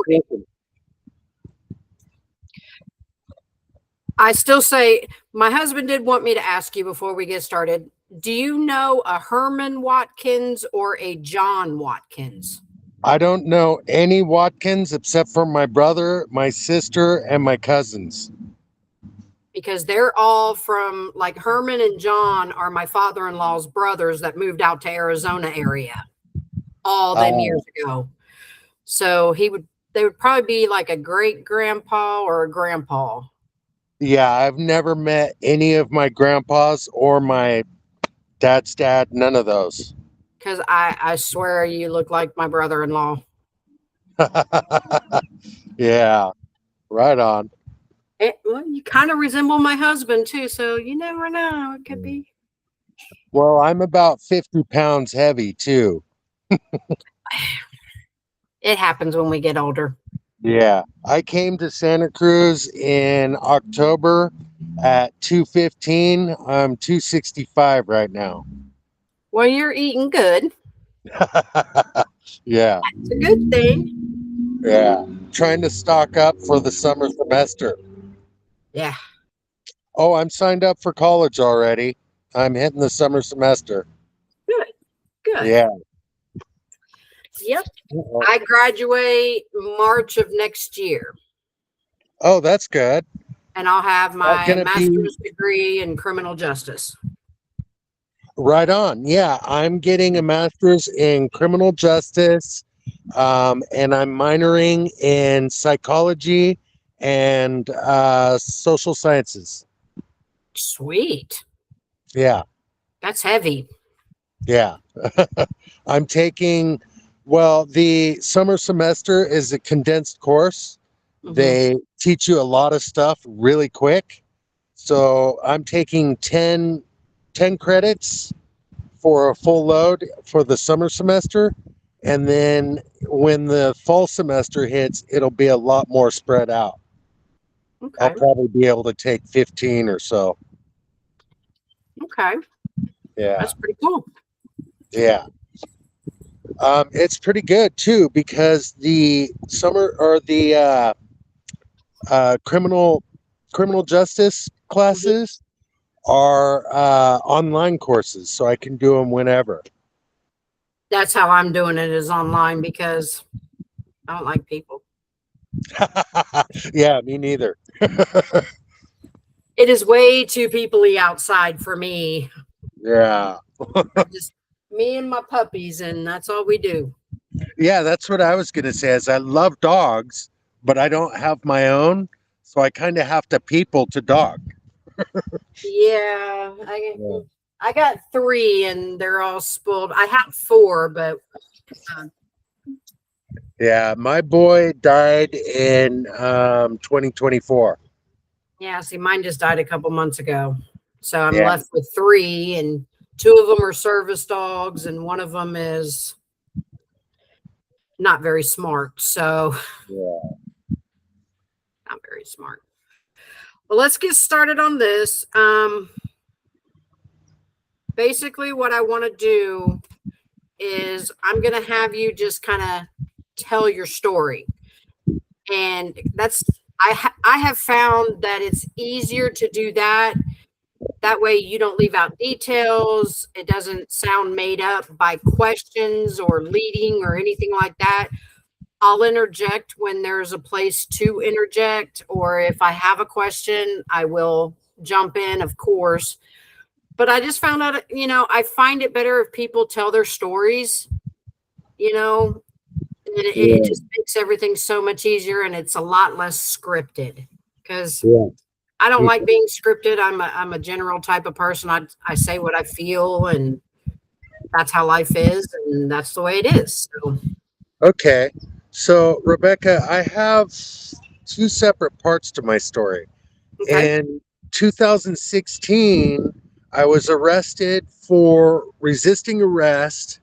cooking. I still say my husband did want me to ask you before we get started. Do you know a Herman Watkins or a John Watkins? I don't know any Watkins except for my brother, my sister, and my cousins. Because they're all from, like, Herman and John are my father-in-law's brothers that moved out to Arizona area all them years ago. So they would probably be like a great grandpa or a grandpa. Yeah, I've never met any of my grandpas or my dad's dad, none of those. Because I swear you look like my brother-in-law. Yeah, right on. Well, you kind of resemble my husband too, so you never know. It could be. Well, I'm about 50 pounds heavy too. It happens when we get older. Yeah, I came to Santa Cruz in October at 215. I'm 265 right now. Well, you're eating good. Yeah, It's a good thing. yeah. Trying to stock up for the summer semester. Yeah. Oh, I'm signed up for college already. I'm hitting the summer semester. Good. Good. Yeah. Yep. I graduate March of next year. Oh, that's good. And I'll have That's my gonna be master's degree in criminal justice. right on. Yeah, I'm getting a master's in criminal justice, and I'm minoring in psychology and social sciences. Sweet. Yeah, That's heavy. yeah. I'm taking, well, the summer semester is a condensed course. Mm-hmm. They teach you a lot of stuff really quick. So I'm taking 10 credits for a full load for the summer semester. And then when the fall semester hits, it'll be a lot more spread out. I'll Okay. probably be able to take 15 or so. Okay. Yeah. That's pretty cool. Yeah. It's pretty good too because the summer or the criminal justice Mm-hmm. classes are online courses, so I can do them whenever. That's how I'm doing it, is online, because I don't like people. Yeah, me neither. It is way too people-y outside for me. Yeah. Just me and my puppies, and that's all we do. Yeah, that's what I was gonna say. Is I love dogs, but I don't have my own, so I kind of have to people to dog. Yeah, Yeah. I got 3, and they're all spoiled. I have 4, but uh, Yeah, my boy died in 2024. yeah. See, mine just died a couple months ago, so I'm Yeah, left with 3, and 2 of them are service dogs, and one of them is not very smart. So yeah. not very smart. Well, let's get started on this. Basically, what I want to do is I'm going to have you just kind of tell your story. And that's, I have found that it's easier to do that. That way you don't leave out details. It doesn't sound made up by questions or leading or anything like that. I'll interject when there's a place to interject, or if I have a question, I will jump in, of course. But I just found out, I find it better if people tell their stories, and it Yeah, just makes everything so much easier, and it's a lot less scripted, because yeah. I don't like being scripted. I'm a general type of person. I say what I feel, and that's how life is, and that's the way it is. So, Okay. So, Rebecca, I have two separate parts to my story. okay. In 2016, I was arrested for resisting arrest,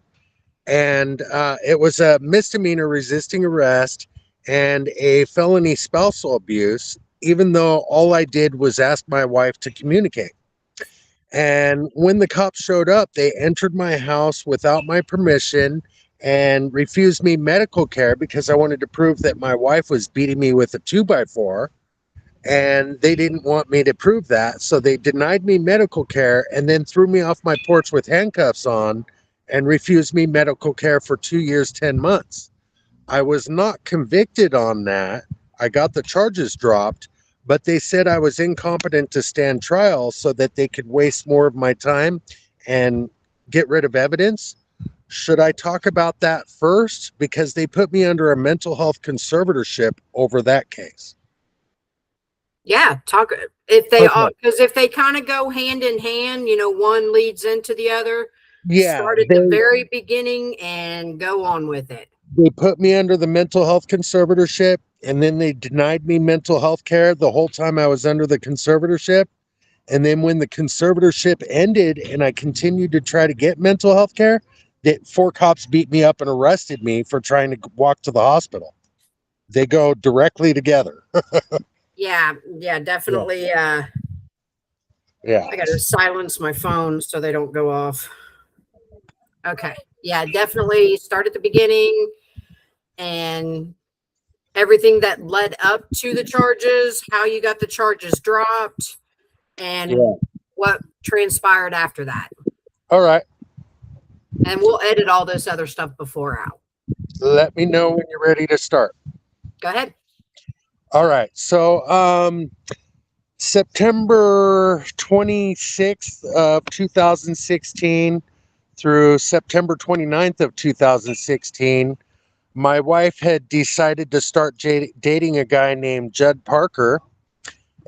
and it was a misdemeanor resisting arrest and a felony spousal abuse, even though all I did was ask my wife to communicate. And when the cops showed up, they entered my house without my permission and refused me medical care because I wanted to prove that my wife was beating me with a 2x4, and they didn't want me to prove that. So they denied me medical care and then threw me off my porch with handcuffs on and refused me medical care for 2 years, 10 months. I was not convicted on that. I got the charges dropped, but they said I was incompetent to stand trial so that they could waste more of my time and get rid of evidence. Should I talk about that first? Because they put me under a mental health conservatorship over that case. Yeah, talk if they all, Okay. because if they kind of go hand in hand, one leads into the other. Yeah, Start at the very beginning and go on with it. they put me under the mental health conservatorship, and then they denied me mental health care the whole time I was under the conservatorship. And then when the conservatorship ended and I continued to try to get mental health care, that four cops beat me up and arrested me for trying to walk to the hospital. They go directly together. Yeah, yeah, Yeah. definitely. Yeah. I got to silence my phone so they don't go off. Okay. Yeah, definitely start at the beginning and everything that led up to the charges, how you got the charges dropped, and Yeah. what transpired after that. All right. And we'll edit all this other stuff before out. Let me know when you're ready to start. Go ahead. All right. So, September 26th of 2016 through September 29th of 2016, my wife had decided to start dating a guy named Judd Parker.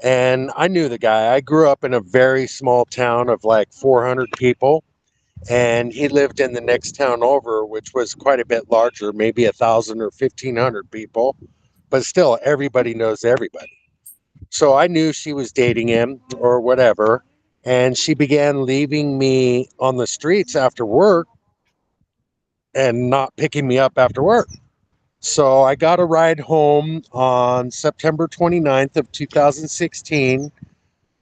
And I knew the guy. I grew up in a very small town of like 400 people. And he lived in the next town over, which was quite a bit larger, maybe 1,000 or 1,500 people. But still, everybody knows everybody. So I knew she was dating him or whatever. And she began leaving me on the streets after work and not picking me up after work. So I got a ride home on September 29th of 2016.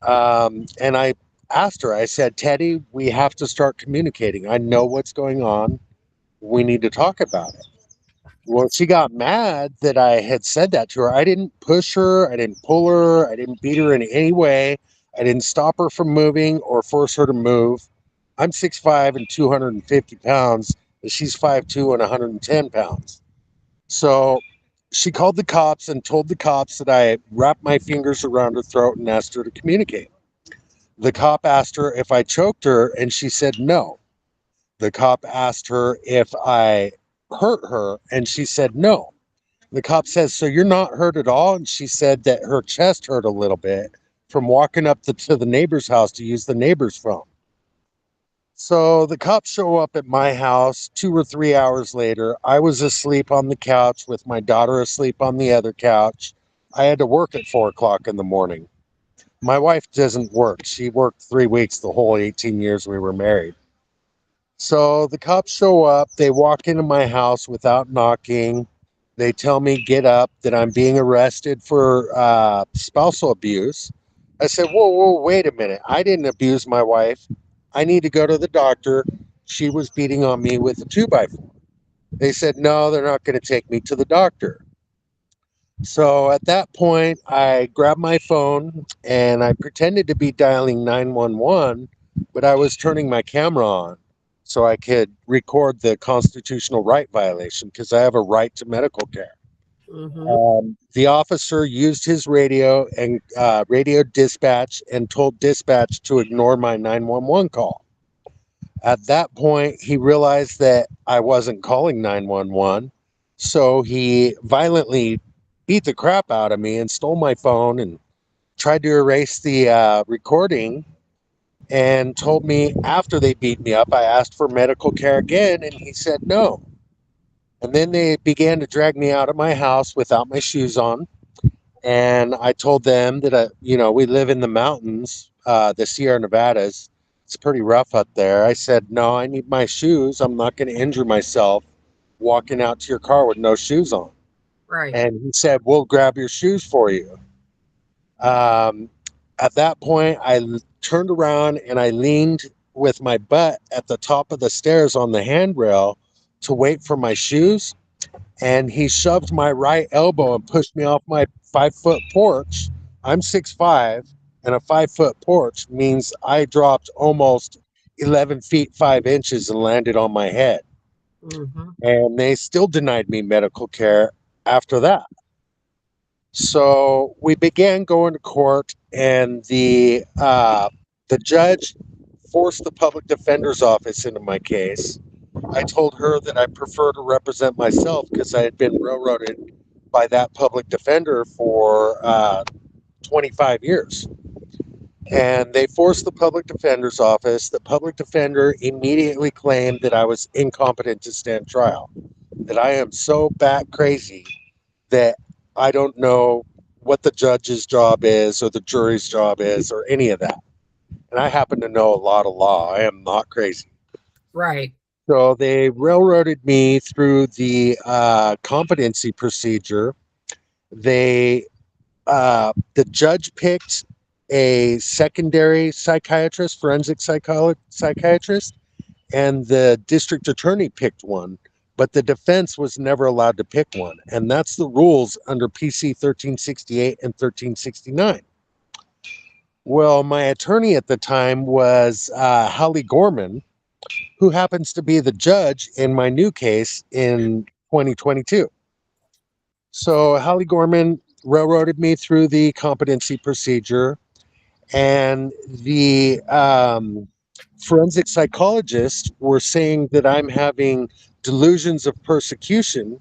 And I asked her, I said, Teddy, we have to start communicating. I know what's going on. We need to talk about it. Well, she got mad that I had said that to her. I didn't push her. I didn't pull her. I didn't beat her in any way. I didn't stop her from moving or force her to move. I'm 6'5" and 250 pounds, and she's 5'2" and 110 pounds. So she called the cops and told the cops that I wrapped my fingers around her throat and asked her to communicate. The cop asked her if I choked her, and she said no. The cop asked her if I hurt her, and she said no. The cop says, so you're not hurt at all? And she said that her chest hurt a little bit from walking up to the neighbor's house to use the neighbor's phone. So the cops show up at my house 2 or 3 hours later. I was asleep on the couch with my daughter asleep on the other couch. I had to work at 4 o'clock in the morning. My wife doesn't work. She worked 3 weeks the whole 18 years we were married. So the cops show up. They walk into my house without knocking. They tell me, get up, that I'm being arrested for spousal abuse. I said, whoa, whoa, wait a minute. I didn't abuse my wife. I need to go to the doctor. She was beating on me with a 2x4. They said, no, they're not going to take me to the doctor. So at that point, I grabbed my phone and I pretended to be dialing 911, but I was turning my camera on so I could record the constitutional right violation because I have a right to medical care. Mm-hmm. The officer used his radio and radio dispatch and told dispatch to ignore my 911 call. At that point, he realized that I wasn't calling 911. So he violently beat the crap out of me and stole my phone and tried to erase the recording and told me after they beat me up, I asked for medical care again. And he said no. And then they began to drag me out of my house without my shoes on. And I told them that, we live in the mountains, the Sierra Nevadas. It's pretty rough up there. I said, no, I need my shoes. I'm not going to injure myself walking out to your car with no shoes on. Right. And he said, we'll grab your shoes for you. Um, at that point, turned around and I leaned with my butt at the top of the stairs on the handrail to wait for my shoes, and he shoved my right elbow and pushed me off my 5 foot porch. I'm 6'5", and a 5 foot porch means I dropped almost 11 feet 5 inches and landed on my head. Mm-hmm. And they still denied me medical care after that. So we began going to court, and the judge forced the public defender's office into my case. I told her that I prefer to represent myself because I had been railroaded by that public defender for 25 years. And they forced the public defender's office. The public defender immediately claimed that I was incompetent to stand trial, that I am so bat crazy that I don't know what the judge's job is or the jury's job is or any of that. And I happen to know a lot of law. I am not crazy. Right. So they railroaded me through the competency procedure. The judge picked a secondary psychiatrist, psychiatrist, and the district attorney picked one, but the defense was never allowed to pick one. And that's the rules under PC 1368 and 1369. Well, my attorney at the time was Hallie Gorman, who happens to be the judge in my new case in 2022. So Hallie Gorman railroaded me through the competency procedure, and the forensic psychologists were saying that I'm having delusions of persecution,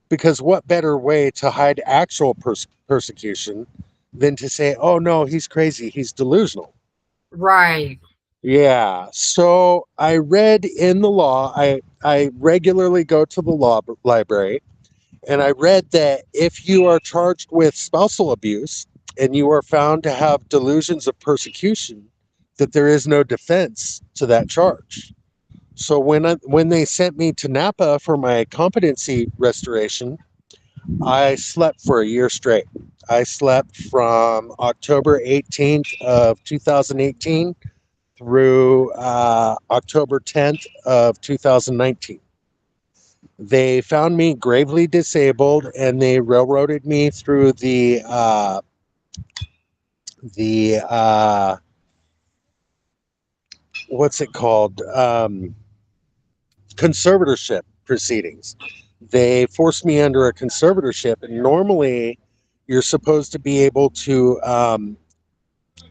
because what better way to hide actual persecution than to say, oh no, he's crazy, he's delusional. Right. Yeah. So I read in the law, I regularly go to the law library, and I read that if you are charged with spousal abuse and you are found to have delusions of persecution, that there is no defense to that charge. So when they sent me to Napa for my competency restoration, I slept for a year straight. I slept from October 18th of 2018 through October 10th of 2019. They found me gravely disabled, and they railroaded me through the what's it called, conservatorship proceedings. They forced me under a conservatorship, and normally you're supposed to be able to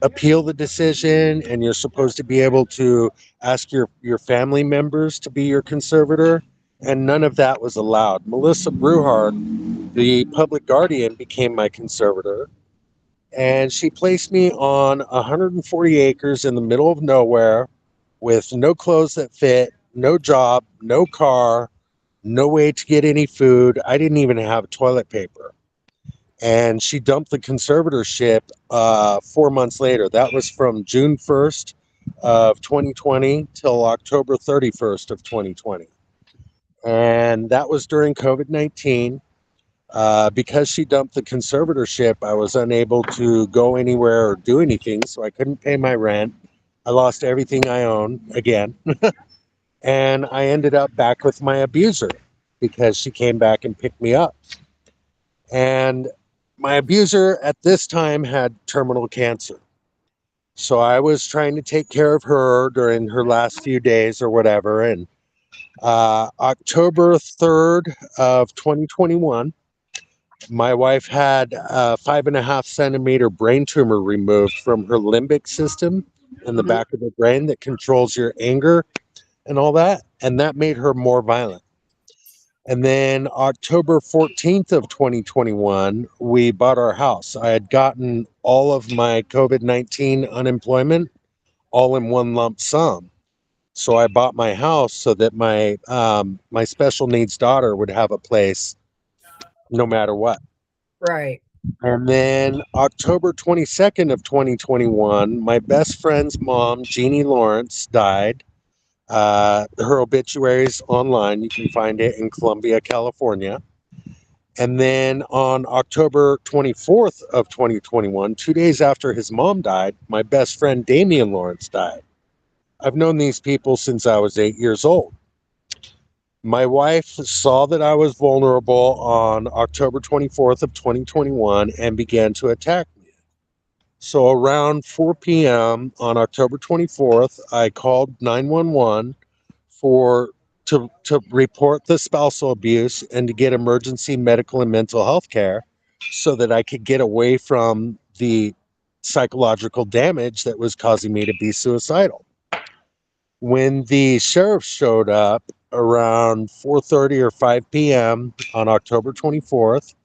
appeal the decision, and you're supposed to be able to ask your family members to be your conservator, and none of that was allowed. Melissa Bruhard, the public guardian, became my conservator, and she placed me on 140 acres in the middle of nowhere with no clothes that fit, no job, no car, no way to get any food. I didn't even have toilet paper. And she dumped the conservatorship 4 months later. That was from June 1st of 2020 till October 31st of 2020. And that was during COVID-19. Because she dumped the conservatorship, I was unable to go anywhere or do anything, so I couldn't pay my rent. I lost everything I own again. And I ended up back with my abuser because she came back and picked me up. And my abuser at this time had terminal cancer. So I was trying to take care of her during her last few days or whatever. And October 3rd of 2021, my wife had a 5.5 centimeter brain tumor removed from her limbic system in the Mhm. back of the brain that controls your anger and all that. And that made her more violent. And then October 14th of 2021, we bought our house. I had gotten all of my COVID-19 unemployment all in one lump sum. So I bought my house so that my special needs daughter would have a place no matter what. Right. And then October 22nd of 2021, my best friend's mom, Jeannie Lawrence, died. Her obituary's online. You can find it in Columbia, California. And then on October 24th of 2021, 2 days after his mom died, my best friend Damian Lawrence died. I've known these people since I was 8 years old. My wife saw that I was vulnerable on October 24th of 2021 and began to attack me. So around 4 p.m. on October 24th, I called 911 for to report the spousal abuse and to get emergency medical and mental health care so that I could get away from the psychological damage that was causing me to be suicidal. When the sheriff showed up around 4:30 or 5 p.m. on October 24th,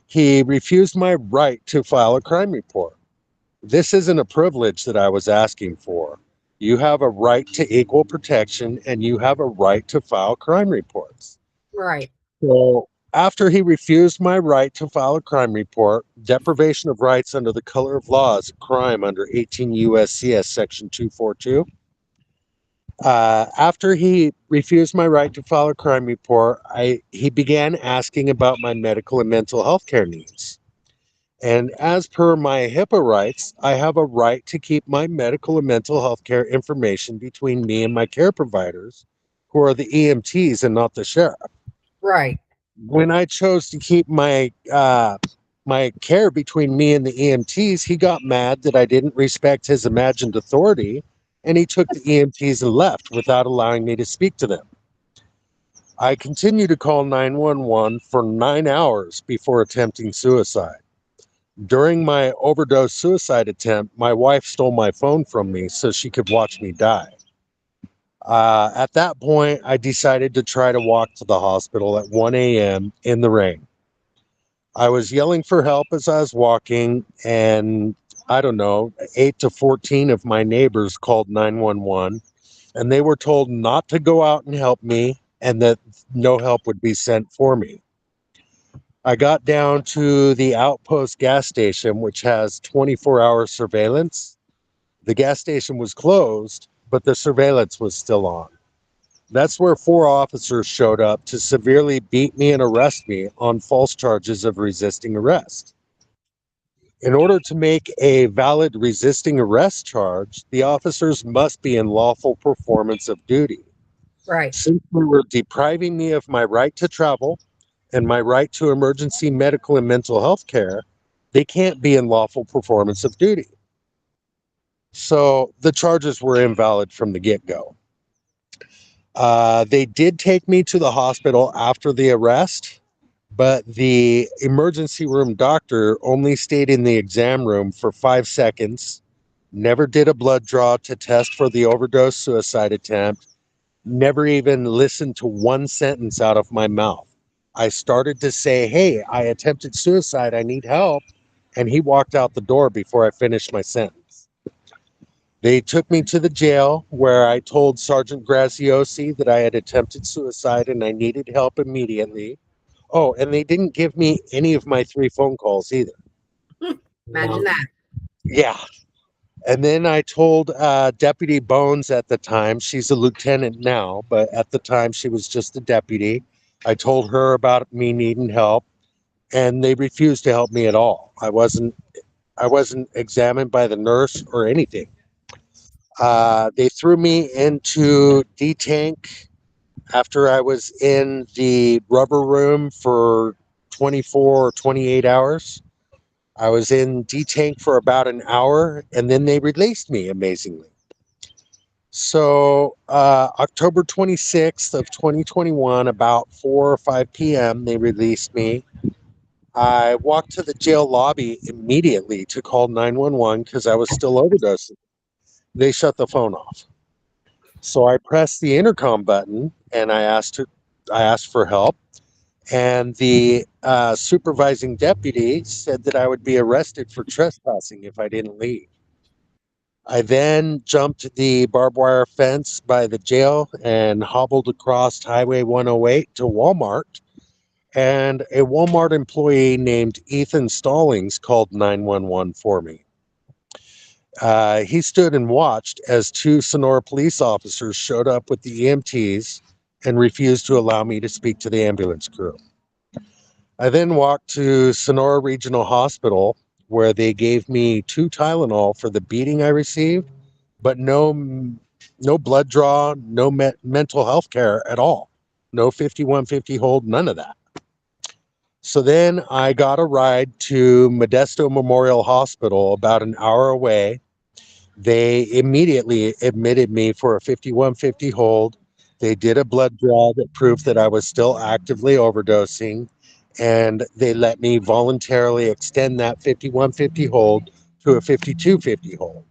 he refused my right to file a crime report. This isn't a privilege that I was asking for. You have a right to equal protection and you have a right to file crime reports. Right. So, after he refused my right to file a crime report, deprivation of rights under the color of law is a crime under 18 USCS section 242. After he refused my right to file a crime report, he began asking about my medical and mental health care needs. And as per my HIPAA rights, I have a right to keep my medical and mental health care information between me and my care providers, who are the EMTs and not the sheriff. Right. When I chose to keep my care between me and the EMTs, he got mad that I didn't respect his imagined authority, and he took the EMTs and left without allowing me to speak to them. I continued to call 911 for 9 hours before attempting suicide. During my overdose suicide attempt, my wife stole my phone from me so she could watch me die. At that point, I decided to try to walk to the hospital at 1 a.m. in the rain. I was yelling for help as I was walking, and I don't know, 8 to 14 of my neighbors called 911, and they were told not to go out and help me and that no help would be sent for me. I got down to the outpost gas station, which has 24-hour surveillance. The gas station was closed, but the surveillance was still on. That's where four officers showed up to severely beat me and arrest me on false charges of resisting arrest. In order to make a valid resisting arrest charge, the officers must be in lawful performance of duty. Right. Since they were depriving me of my right to travel and my right to emergency medical and mental health care, they can't be in lawful performance of duty. So the charges were invalid from the get go. They did take me to the hospital after the arrest, but the emergency room doctor only stayed in the exam room for 5 seconds, never did a blood draw to test for the overdose suicide attempt, never even listened to one sentence out of my mouth. I started to say, "Hey, I attempted suicide. I need help." And he walked out the door before I finished my sentence. They took me to the jail where I told Sergeant Graziosi that I had attempted suicide and I needed help immediately. Oh, and they didn't give me any of my three phone calls either. Imagine that. Yeah. And then I told Deputy Bones at the time, she's a lieutenant now, but at the time she was just a deputy. I told her about me needing help, and they refused to help me at all. I wasn't examined by the nurse or anything. They threw me into D tank after I was in the rubber room for 24 or 28 hours. I was in D tank for about an hour, and then they released me amazingly. So October 26th of 2021, about 4 or 5 p.m., they released me. I walked to the jail lobby immediately to call 911 because I was still overdosing. They shut the phone off. So I pressed the intercom button and I asked for help. And the supervising deputy said that I would be arrested for trespassing if I didn't leave. I then jumped the barbed wire fence by the jail and hobbled across Highway 108 to Walmart. And a Walmart employee named Ethan Stallings called 911 for me. He stood and watched as two Sonora police officers showed up with the EMTs and refused to allow me to speak to the ambulance crew. I then walked to Sonora Regional Hospital, where they gave me two Tylenol for the beating I received, but no blood draw, no mental health care at all. no 5150 hold, none of that. So then I got a ride to Modesto Memorial Hospital about an hour away. They immediately admitted me for a 5150 hold. They did a blood draw that proved that I was still actively overdosing, and they let me voluntarily extend that 5150 hold to a 5250 hold.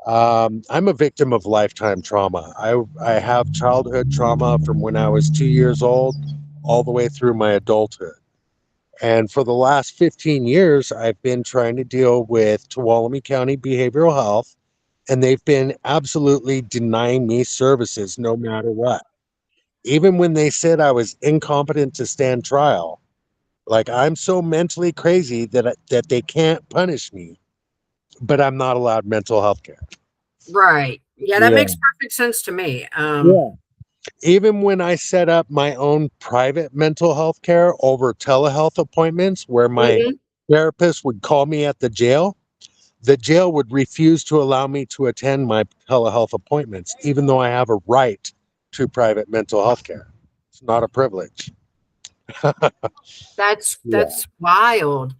I'm a victim of lifetime trauma. I have childhood trauma from when I was 2 years old all the way through my adulthood. And for the last 15 years, I've been trying to deal with Tuolumne County Behavioral Health, and they've been absolutely denying me services no matter what. Even when they said I was incompetent to stand trial, like I'm so mentally crazy that they can't punish me, but I'm not allowed mental health care. Right. Yeah, that Yeah. makes perfect sense to me. Yeah. Even when I set up my own private mental health care over telehealth appointments where my Mhm. therapist would call me at the jail would refuse to allow me to attend my telehealth appointments, even though I have a right to private mental health care. It's not a privilege. Yeah. That's wild.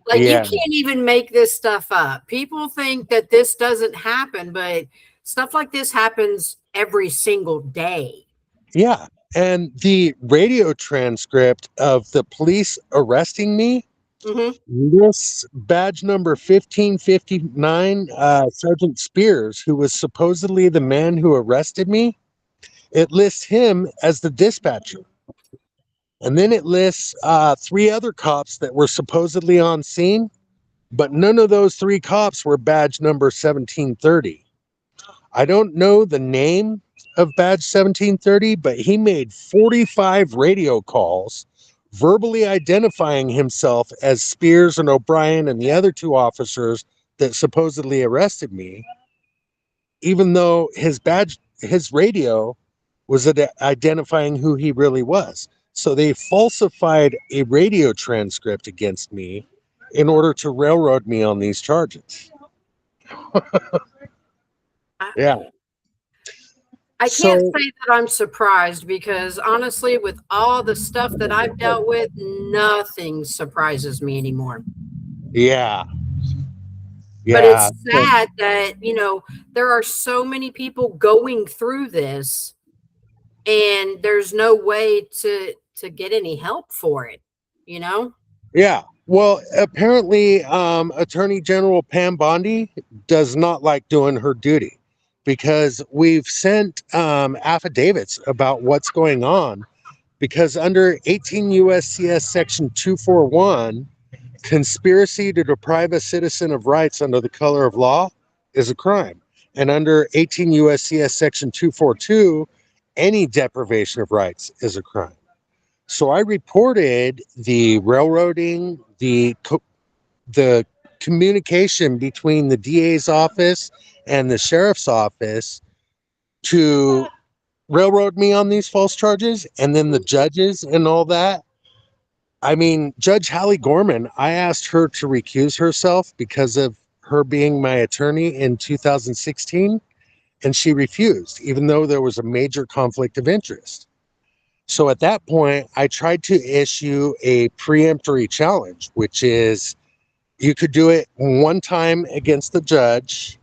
Like, you Yeah. can't even make this stuff up. People think that this doesn't happen, but stuff like this happens every single day. Yeah. And the radio transcript of the police arresting me Mhm. lists badge number 1559, Sergeant Spears, who was supposedly the man who arrested me. It lists him as the dispatcher. And then it lists three other cops that were supposedly on scene, but none of those three cops were badge number 1730. I don't know the name of badge 1730, but he made 45 radio calls verbally identifying himself as Spears and O'Brien and the other two officers that supposedly arrested me, even though his radio was identifying who he really was. So they falsified a radio transcript against me in order to railroad me on these charges. I, Yeah. I can't So, say that I'm surprised because honestly, with all the stuff that I've dealt with, nothing surprises me anymore. yeah. But Yeah. it's sad that, there are so many people going through this and there's no way to get any help for it, you know? Yeah. Well, apparently, Attorney General Pam Bondi does not like doing her duty because we've sent affidavits about what's going on. Because under 18 USCS Section 241, conspiracy to deprive a citizen of rights under the color of law is a crime. And under 18 USCS Section 242, any deprivation of rights is a crime. So I reported the railroading, the communication between the DA's office and the sheriff's office to railroad me on these false charges, and then the judges and all that. I mean, Judge Hallie Gorman, I asked her to recuse herself because of her being my attorney in 2016, and she refused, even though there was a major conflict of interest. So at that point, I tried to issue a preemptory challenge, which is you could do it one time against the judge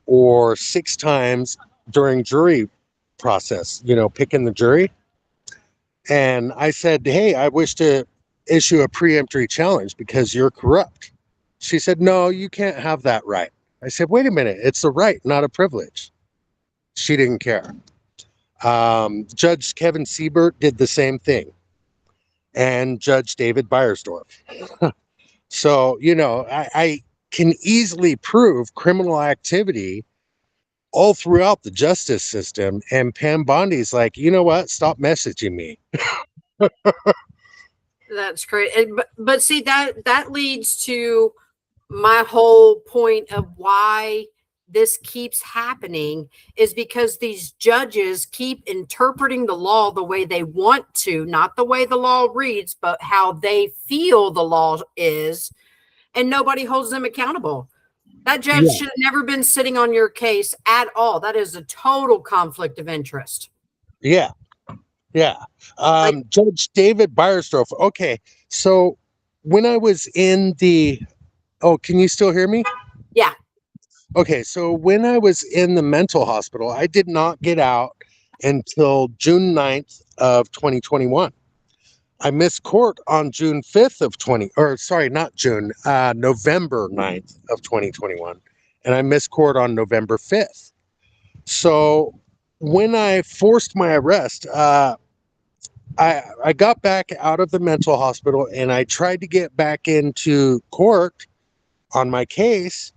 or six times during jury process, picking the jury. And I said, hey, I wish to issue a preemptory challenge because you're corrupt. She said, no, you can't have that right. I said, wait a minute, it's a right, not a privilege. She didn't care. Judge Kevin Siebert did the same thing, and Judge David Beiersdorf. So, I can easily prove criminal activity all throughout the justice system. And Pam Bondi's like, you know what? Stop messaging me. That's great. But see, that leads to my whole point of why this keeps happening is because these judges keep interpreting the law the way they want to, not the way the law reads, but how they feel the law is, and nobody holds them accountable. That judge Yeah. should have never been sitting on your case at all. That is a total conflict of interest. Yeah. Yeah. Like, Judge David Byersdorf. Okay. So when I was in the, oh, can you still hear me? yeah. Okay. So when I was in the mental hospital, I did not get out until June 9th of 2021. I missed court on June 5th of 20, or sorry, not June, November 9th of 2021. And I missed court on November 5th. So when I forced my arrest, I got back out of the mental hospital and I tried to get back into court on my case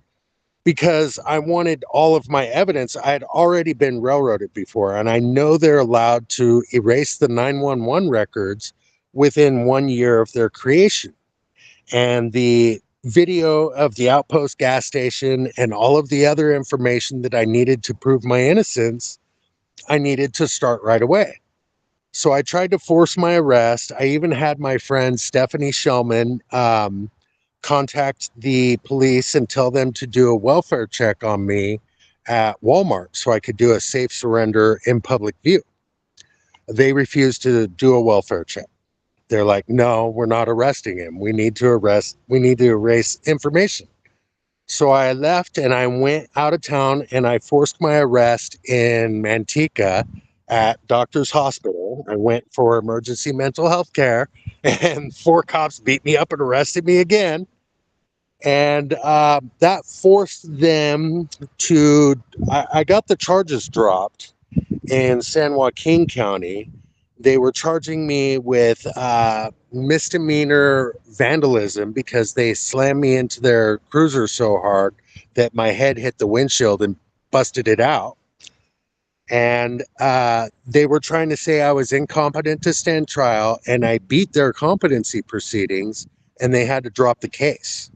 because I wanted all of my evidence. I had already been railroaded before, and I know they're allowed to erase the 911 records within 1 year of their creation. And the video of the outpost gas station and all of the other information that I needed to prove my innocence, I needed to start right away. So I tried to force my arrest. I even had my friend Stephanie Shellman contact the police and tell them to do a welfare check on me at Walmart so I could do a safe surrender in public view. They refused to do a welfare check. They're like, no, we're not arresting him. We need to erase information. So I left and I went out of town and I forced my arrest in Manteca at Doctor's Hospital. I went for emergency mental health care and four cops beat me up and arrested me again. And that forced them to, I got the charges dropped in San Joaquin County. They were charging me with misdemeanor vandalism because they slammed me into their cruiser so hard that my head hit the windshield and busted it out. And they were trying to say I was incompetent to stand trial, and I beat their competency proceedings, and they had to drop the case.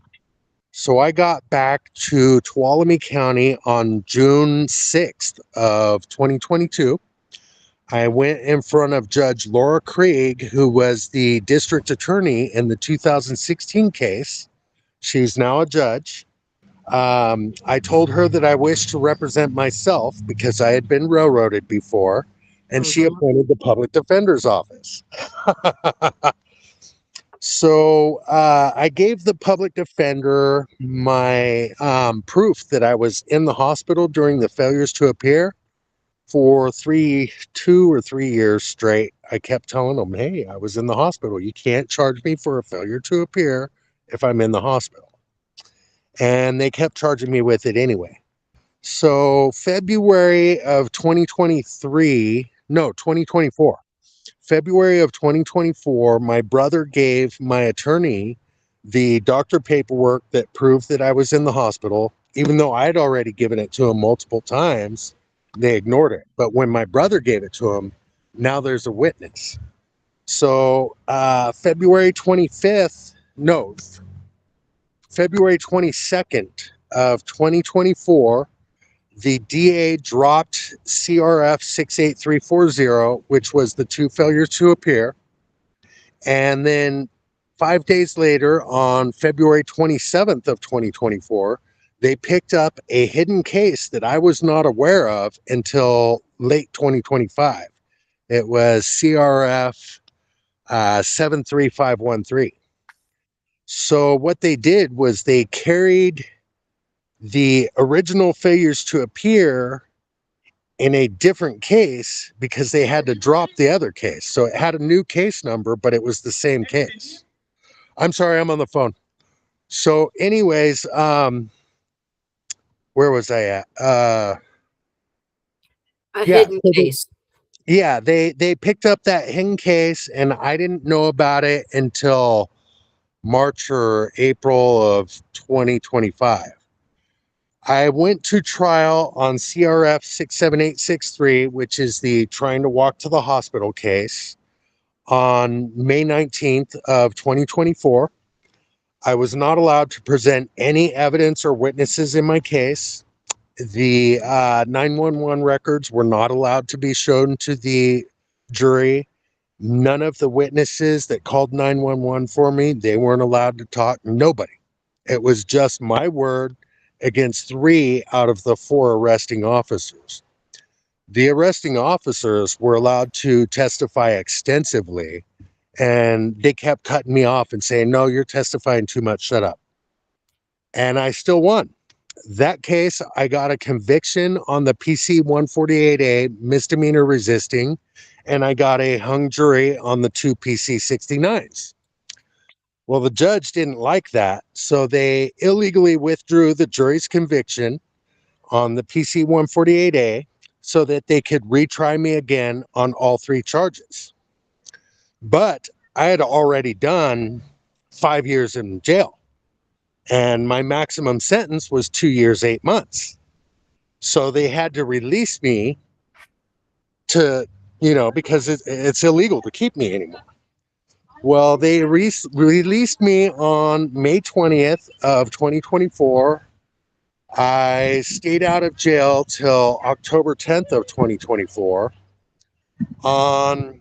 So I got back to Tuolumne County on June 6th of 2022. I went in front of Judge Laura Krieg, who was the district attorney in the 2016 case. She's now a judge. I told her that I wished to represent myself because I had been railroaded before, and she Hmm. appointed the public defender's office. So I gave the public defender my proof that I was in the hospital during the failures to appear for 2 or 3 years straight. I kept telling them, hey, I was in the hospital. You can't charge me for a failure to appear if I'm in the hospital. And they kept charging me with it anyway. So February of 2023, no, 2024. February of 2024, my brother gave my attorney the doctor paperwork that proved that I was in the hospital, even though I had already given it to him multiple times. They ignored it. But when my brother gave it to him, now there's a witness. So February 25th, no, February 22nd of 2024, the DA dropped CRF 68340, which was the two failures to appear. And then 5 days later, on February 27th of 2024, they picked up a hidden case that I was not aware of until late 2025. It was CRF 73513. So what they did was they carried the original failures to appear in a different case because they had to drop the other case. So it had a new case number, but it was the same case. I'm sorry, I'm on the phone. So, anyways, where was I at? A Yeah, hidden so case. they picked up that hidden case, and I didn't know about it until March or April of 2025. I went to trial on CRF 67863, which is the trying to walk to the hospital case, on May 19th of 2024. I was not allowed to present any evidence or witnesses in my case. The 911 records were not allowed to be shown to the jury. None of the witnesses that called 911 for me, they weren't allowed to talk. Nobody. It was just my word against three out of the four arresting officers. The arresting officers were allowed to testify extensively, and they kept cutting me off and saying, "No, you're testifying too much, shut up." And I still won. That case, I got a conviction on the PC 148A misdemeanor resisting, and I got a hung jury on the two PC 69s. Well, the judge didn't like that, so they illegally withdrew the jury's conviction on the PC 148A so that they could retry me again on all three charges. But I had already done 5 years in jail, and my maximum sentence was 2 years, 8 months. So they had to release me to, because it's illegal to keep me anymore. Well, they released me on May 20th of 2024. I stayed out of jail till October 10th of 2024. On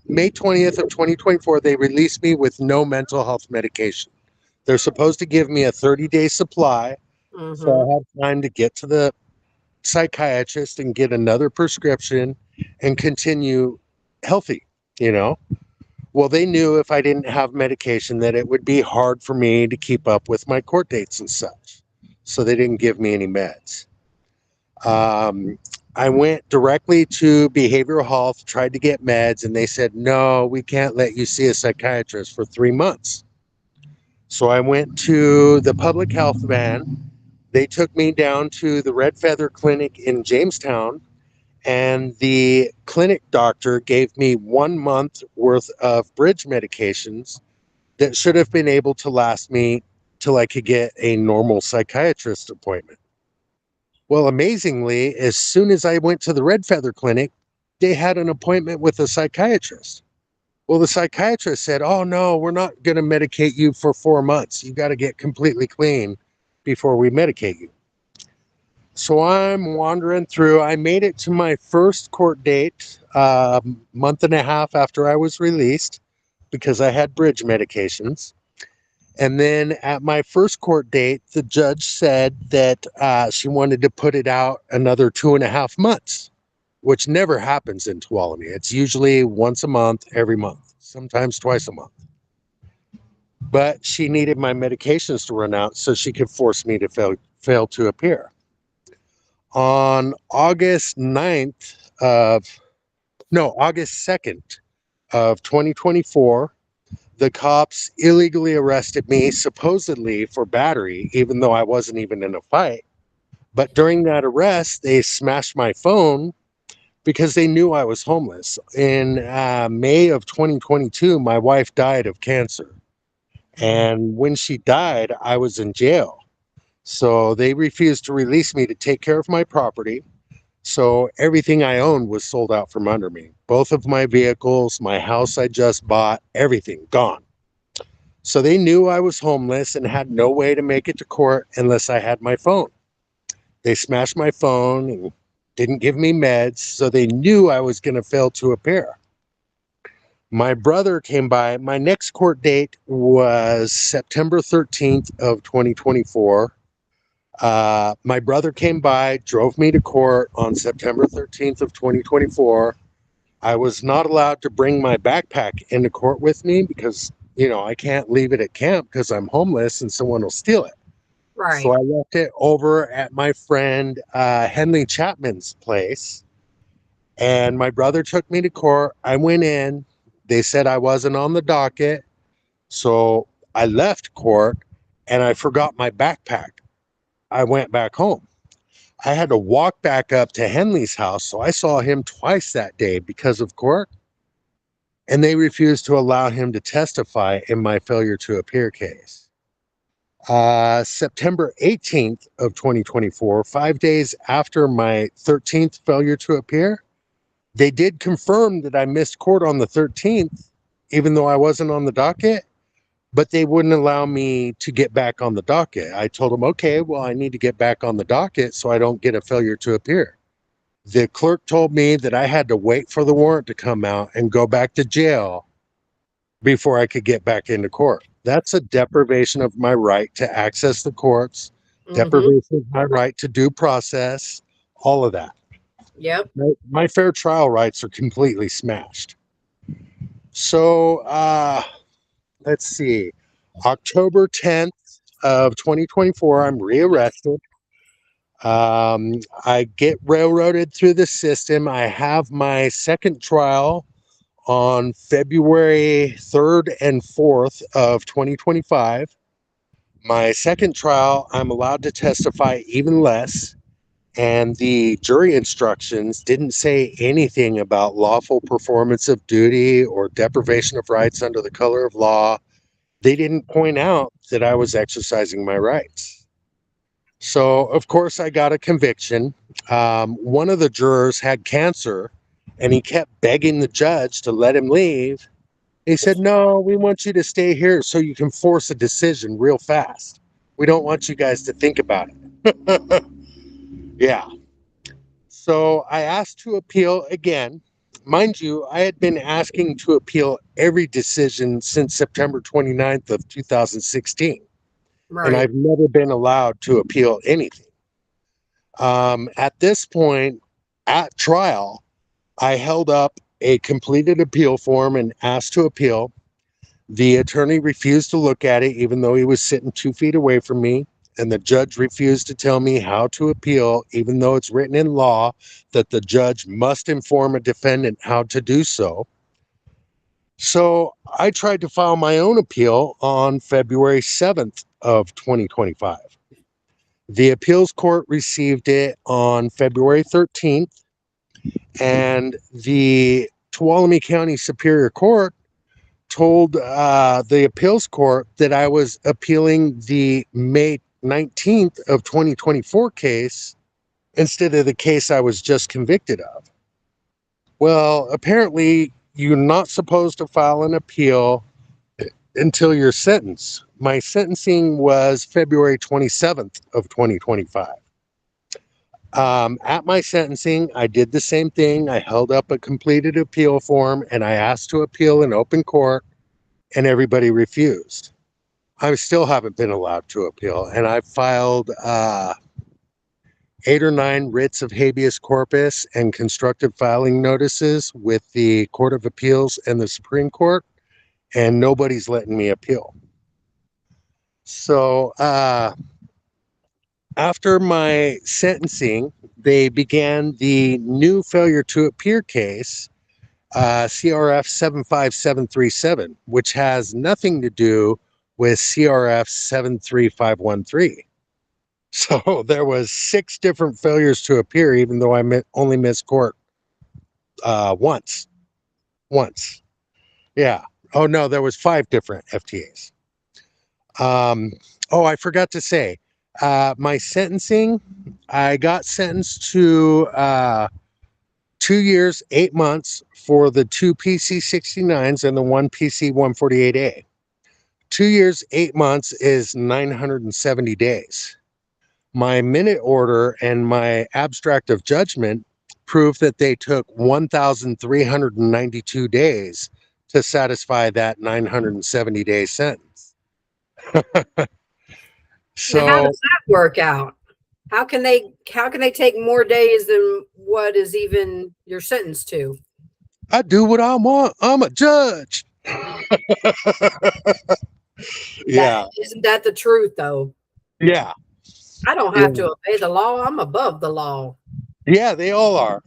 May 20th of 2024, they released me with no mental health medication. They're supposed to give me a 30-day supply, so Mm-hmm. I have time to get to the psychiatrist and get another prescription and continue healthy, you know? Well, they knew if I didn't have medication that it would be hard for me to keep up with my court dates and such. So they didn't give me any meds. Um, I went directly to behavioral health, tried to get meds, and they said, no, we can't let you see a psychiatrist for 3 months. So I went to the public health van. They took me down to the Red Feather Clinic in Jamestown, and the clinic doctor gave me 1 month worth of bridge medications that should have been able to last me till I could get a normal psychiatrist appointment. Well, amazingly, as soon as I went to the Red Feather Clinic, they had an appointment with a psychiatrist. Well, the psychiatrist said, "Oh, no, we're not going to medicate you for 4 months. You got to get completely clean before we medicate you." So I'm wandering through. I made it to my first court date a month and a half after I was released because I had bridge medications. And then at my first court date, the judge said that she wanted to put it out another 2.5 months, which never happens in Tuolumne. It's usually once a month, every month, sometimes twice a month. But she needed my medications to run out so she could force me to fail to appear. On August 9th of, no, August 2nd of 2024, the cops illegally arrested me, supposedly for battery, even though I wasn't even in a fight. But during that arrest, they smashed my phone because they knew I was homeless. In May of 2022, my wife died of cancer. And when she died, I was in jail. So they refused to release me to take care of my property. So everything I owned was sold out from under me. Both of my vehicles, my house I just bought, everything gone. So they knew I was homeless and had no way to make it to court unless I had my phone. They smashed my phone and didn't give me meds, so they knew I was going to fail to appear. My brother came by. My next court date was September 13th of 2024. My brother came by, drove me to court on September 13th of 2024. I was not allowed to bring my backpack into court with me because, I can't leave it at camp because I'm homeless and someone will steal it. So Right. I left it over at my friend Henley Chapman's place. And my brother took me to court. I went in. They said I wasn't on the docket. So I left court and I forgot my backpack. I went back home. I had to walk back up to Henley's house. So I saw him twice that day because of court. And they refused to allow him to testify in my failure to appear case. September 18th of 2024, 5 days after my 13th failure to appear, they did confirm that I missed court on the 13th, even though I wasn't on the docket, but they wouldn't allow me to get back on the docket. I told them, okay, well, I need to get back on the docket so I don't get a failure to appear. The clerk told me that I had to wait for the warrant to come out and go back to jail before I could get back into court. That's a deprivation of my right to access the courts, Mm-hmm. deprivation of my right to due process, all of that. Yep. My fair trial rights are completely smashed. So let's see. October 10th of 2024, I'm rearrested. I get railroaded through the system. I have my second trial on February 3rd and 4th of 2025. My second trial, I'm allowed to testify even less, and the jury instructions didn't say anything about lawful performance of duty or deprivation of rights under the color of law. They didn't point out that I was exercising my rights. So, of course, I got a conviction. One of the jurors had cancer, and he kept begging the judge to let him leave. He said, "No, we want you to stay here so you can force a decision real fast. We don't want you guys to think about it." Yeah. So I asked to appeal again. Mind you, I had been asking to appeal every decision since September 29th of 2016, and Right. I've never been allowed to appeal anything. At this point, at trial, I held up a completed appeal form and asked to appeal. The attorney refused to look at it, even though he was sitting 2 feet away from me. And the judge refused to tell me how to appeal, even though it's written in law that the judge must inform a defendant how to do so. So I tried to file my own appeal on February 7th of 2025. The appeals court received it on February 13th, and the Tuolumne County Superior Court told the appeals court that I was appealing the May 19th of 2024 case instead of the case I was just convicted of. Well, apparently you're not supposed to file an appeal until your sentence. My sentencing was February 27th of 2025. At my sentencing, I did the same thing. I held up a completed appeal form and I asked to appeal in open court, and everybody refused. I still haven't been allowed to appeal, and I've filed 8 or 9 writs of habeas corpus and constructive filing notices with the Court of Appeals and the Supreme Court, and nobody's letting me appeal. So after my sentencing, they began the new failure to appear case, CRF 75737, which has nothing to do with CRF 73513. So there was 6 different failures to appear, even though I only missed court once. Once, yeah. Oh no, there was 5 different FTAs. Oh, I forgot to say, my sentencing, I got sentenced to 2 years, 8 months for the 2 PC 69s and the 1 PC 148A. 2 years, 8 months is 970 days. My minute order and my abstract of judgment prove that they took 1,392 days to satisfy that 970-day sentence. Now, how So does that work out? How can they take more days than what is even your sentence to? I do what I want. I'm a judge. That Yeah, isn't that the truth though. yeah, I don't have yeah, to obey the law. I'm above the law. yeah. They all are.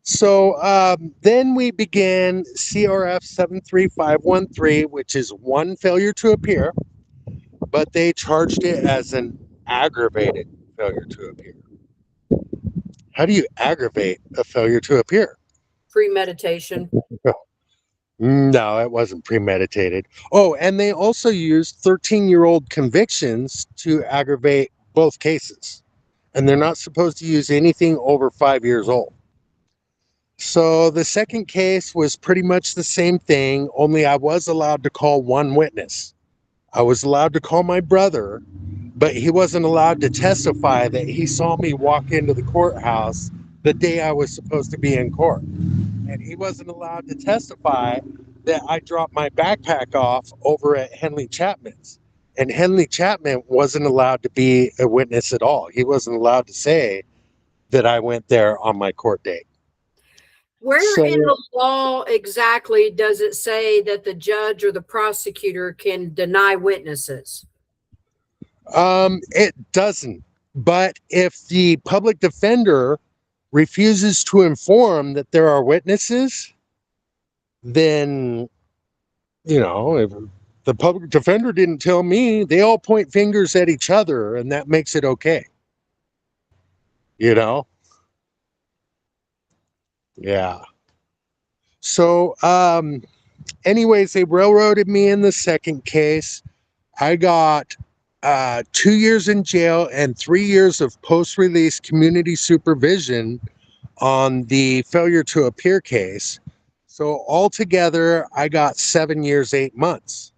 So then we began CRF 73513, which is 1 failure to appear, but they charged it as an aggravated failure to appear. How do you aggravate a failure to appear? Premeditation. No, it wasn't premeditated. Oh, and they also used 13-year-old convictions to aggravate both cases. And they're not supposed to use anything over 5 years old. So the second case was pretty much the same thing, only I was allowed to call one witness. I was allowed to call my brother, but he wasn't allowed to testify that he saw me walk into the courthouse the day I was supposed to be in court. And he wasn't allowed to testify that I dropped my backpack off over at Henley Chapman's. And Henley Chapman wasn't allowed to be a witness at all. He wasn't allowed to say that I went there on my court date. Where in So the law exactly does it say that the judge or the prosecutor can deny witnesses? it doesn't. But if the public defender refuses to inform that there are witnesses, then, if the public defender didn't tell me, they all point fingers at each other, and that makes it okay. You know? Yeah. So, anyways, they railroaded me in the second case. I got 2 years in jail and 3 years of post release community supervision on the failure to appear case. So, altogether, I got 7 years, 8 months.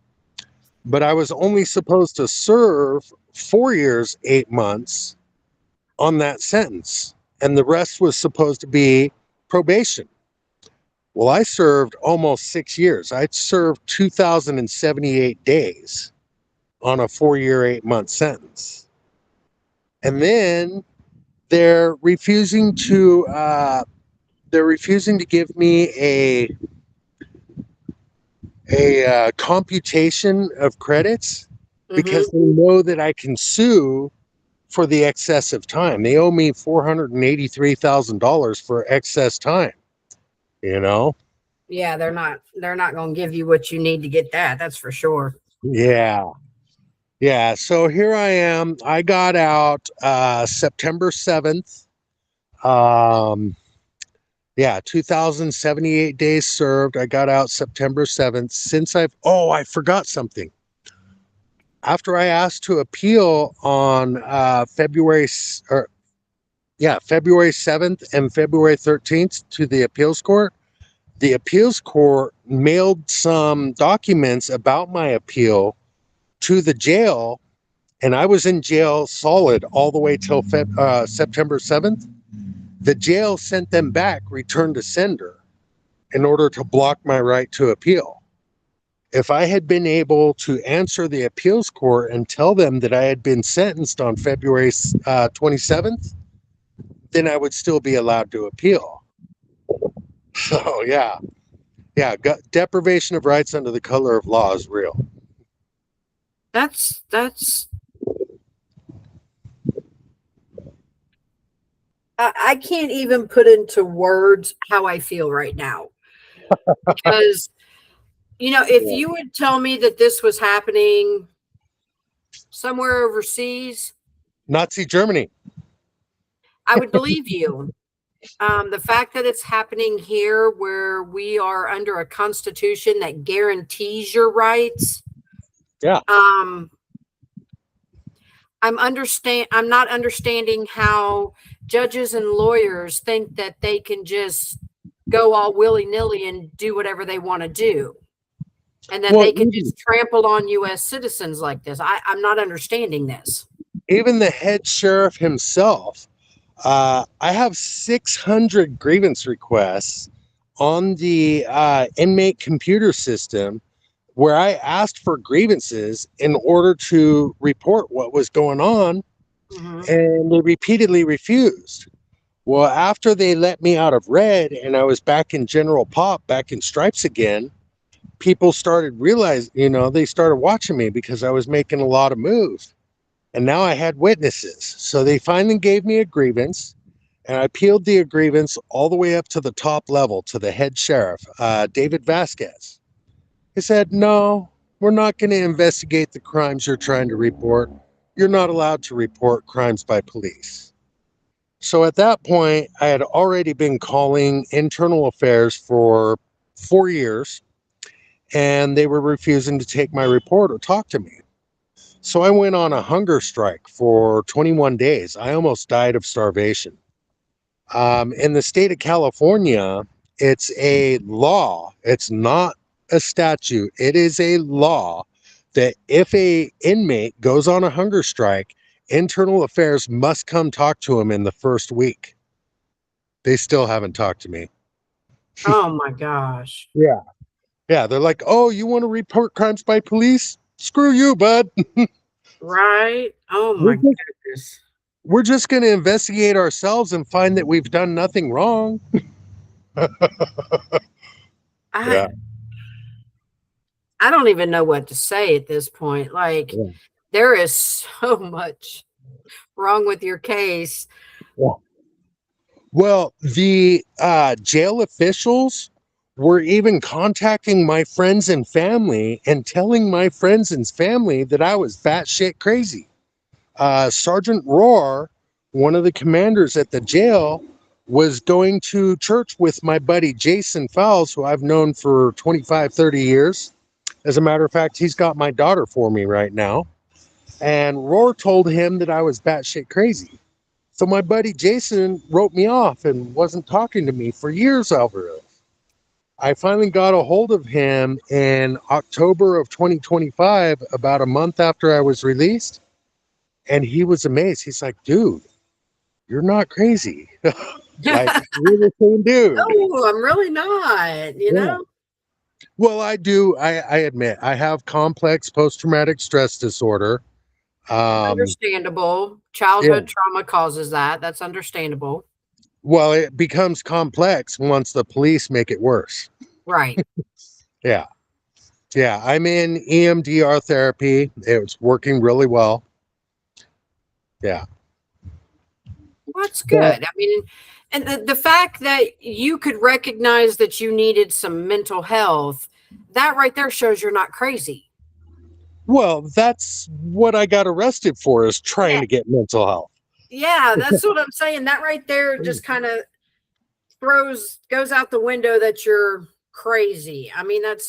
But I was only supposed to serve 4 years, 8 months on that sentence. And the rest was supposed to be probation. Well, I served almost 6 years. I served 2,078 days on a 4 year, 8 month sentence. And then they're refusing to give me a computation of credits because Mm-hmm. they know that I can sue for the excessive time. They owe me $483,000 for excess time, you know? Yeah, they're not going to give you what you need to get that. That's for sure. Yeah. Yeah. So here I am. I got out September 7th. Um, yeah, 2,078 days served. I got out September 7th. I forgot something. After I asked to appeal on February 7th and February 13th to the appeals court mailed some documents about my appeal to the jail, and I was in jail solid all the way till September 7th. The jail sent them back, return to sender, in order to block my right to appeal. If I had been able to answer the appeals court and tell them that I had been sentenced on February 27th, then I would still be allowed to appeal. So, yeah, deprivation of rights under the color of law is real. That's I can't even put into words how I feel right now because if Yeah. you would tell me that this was happening somewhere overseas, Nazi Germany. I would believe you. The fact that it's happening here where we are under a constitution that guarantees your rights, Yeah. um, I'm not understanding how judges and lawyers think that they can just go all willy-nilly and do whatever they want to do. And that Well, they can just trample on US citizens like this. I'm not understanding this. even the head sheriff himself, I have 600 grievance requests on the inmate computer system where I asked for grievances in order to report what was going on, Hmm. and they repeatedly refused. Well, after they let me out of red and I was back in general pop, back in stripes again, people started realizing, they started watching me because I was making a lot of moves. And now I had witnesses. So they finally gave me a grievance, and I appealed the grievance all the way up to the top level to the head sheriff, David Vasquez. He said, "No, we're not going to investigate the crimes you're trying to report. You're not allowed to report crimes by police." So at that point, I had already been calling internal affairs for 4 years, and they were refusing to take my report or talk to me. So I went on a hunger strike for 21 days. I almost died of starvation. In the state of California, it's a law. It's not a statute. It is a law that if a inmate goes on a hunger strike, internal affairs must come talk to him in the first week. They still haven't talked to me. Oh my gosh. Yeah. Yeah. They're like, "Oh, you want to report crimes by police? Screw you, bud. Right? Oh We're my just goodness. we're just going to investigate ourselves and find that we've done nothing wrong. I Yeah. I don't even know what to say at this point. Like, Yeah. there is so much wrong with your case. Yeah. Well, the jail officials were even contacting my friends and family and telling my friends and family that I was batshit crazy. Sergeant Rohr, one of the commanders at the jail, was going to church with my buddy Jason Fowles, who I've known for 25, 30 years. As a matter of fact, he's got my daughter for me right now. And Rohr told him that I was batshit crazy. So my buddy Jason wrote me off and wasn't talking to me for years over it. I finally got a hold of him in October of 2025, about a month after I was released. And he was amazed. He's like, dude, you're not crazy. Like, you're the same dude. No, I'm really not, you Yeah. know? Well, I do. I admit I have complex post traumatic stress disorder. Um, Understandable. yeah. Childhood trauma causes that. That's understandable. Well, it becomes complex once the police make it worse. Right. Yeah. Yeah. I'm in EMDR therapy. It's working really well. Yeah. Well, that's But, good. I mean, and the fact that you could recognize that you needed some mental health, that right there shows you're not crazy. well, that's what I got arrested for, is trying Yeah. to get mental health. Yeah, that's what I'm saying. That right there just kind of goes out the window that you're crazy. I mean, that